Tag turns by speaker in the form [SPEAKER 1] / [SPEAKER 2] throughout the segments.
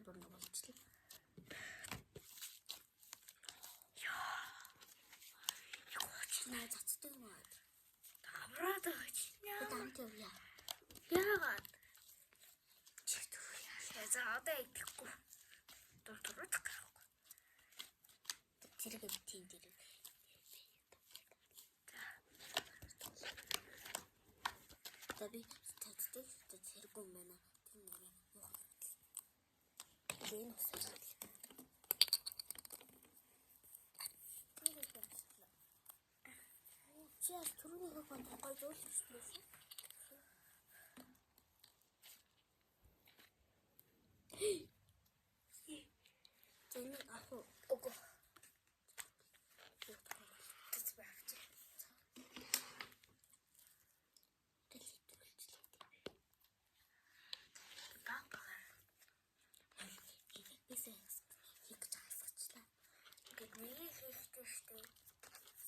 [SPEAKER 1] дурна болчихлоо. Наа цацдаг юм аа.
[SPEAKER 2] Тавраад байгаа чи.
[SPEAKER 1] Дамт явъя.
[SPEAKER 2] Яагаад?
[SPEAKER 1] Чигтүү яа.
[SPEAKER 2] За одоо идэхгүй. Дурдурах гэх.
[SPEAKER 1] Зэрэг тийм зэрэг. Таби цацдаг зэрэг юм байна. Тийм нэрээ муухай. Лэн усаа. Сейчас түрүүний хог гой зөөлсөн байсан. Тэний аху
[SPEAKER 2] Ого. Тэс багч. Ингээд нэг хийхтэй штэ.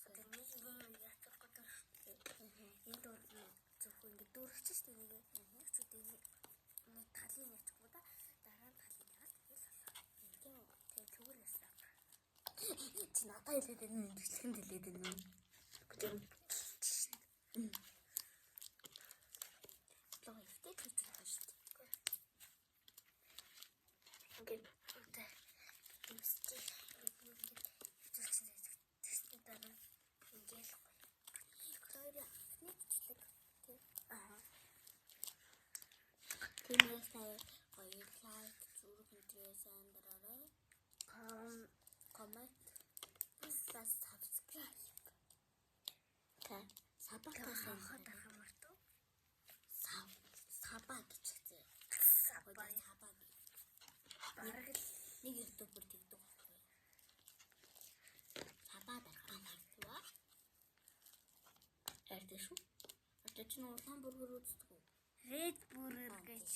[SPEAKER 2] Одоо нэг юм яцах гэдэг штэ. Энд бол зөвхөн ингээд дүүргэж штэ нэг. Чүдээ нэг талын яцхгүй да. Дараа нь талын ягаад тэгэл болоо. Тэгээ зүгээрээсээ.
[SPEAKER 1] Чи надад хэлээд байна уу? Ихэнд хэлээд байна уу?
[SPEAKER 2] Гэдэг.
[SPEAKER 1] Лоо ихтэй хийж байгаа штэ.
[SPEAKER 2] Ингээд үүтэй юмсчил ингээд хэвчүүлсэн тест дараа ингээд
[SPEAKER 1] Хоёр нэгчлэг тий. Тиймээс гоё лайк зүрх интерес андараарай. Comment subscribe. Та сабатаа
[SPEAKER 2] хахад хамартав.
[SPEAKER 1] Саба гэж хэлээ.
[SPEAKER 2] Саба.
[SPEAKER 1] Бараг л нэг ютубер тэгдэг байхгүй. Саба дарахаа хардваа. Ард шүү. Ард чинь улаан бүргэр үздэг үү?
[SPEAKER 2] Red Burger гэж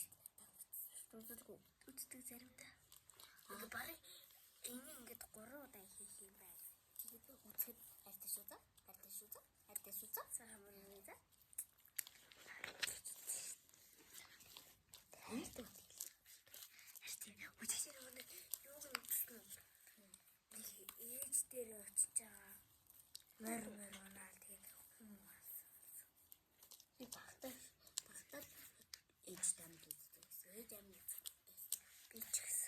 [SPEAKER 1] Үздэг үү?
[SPEAKER 2] үздэг заримдаа. Ингээ барыг энийг ингээд 3 удаа хийх юм байна.
[SPEAKER 1] Тэгээд үзэхэд ард шүү за.
[SPEAKER 2] Сарам юм за.
[SPEAKER 1] Хайртай.
[SPEAKER 2] Арти үчигчээр өнөө юуг нь үзсэн юм. Нэг ээж дээр очиж байгаа. Мөр унаа тэгээд хүмүүс.
[SPEAKER 1] Би багтаа ээж дамд үздэг. Ээж амд үздэг.
[SPEAKER 2] Би ч гэсэн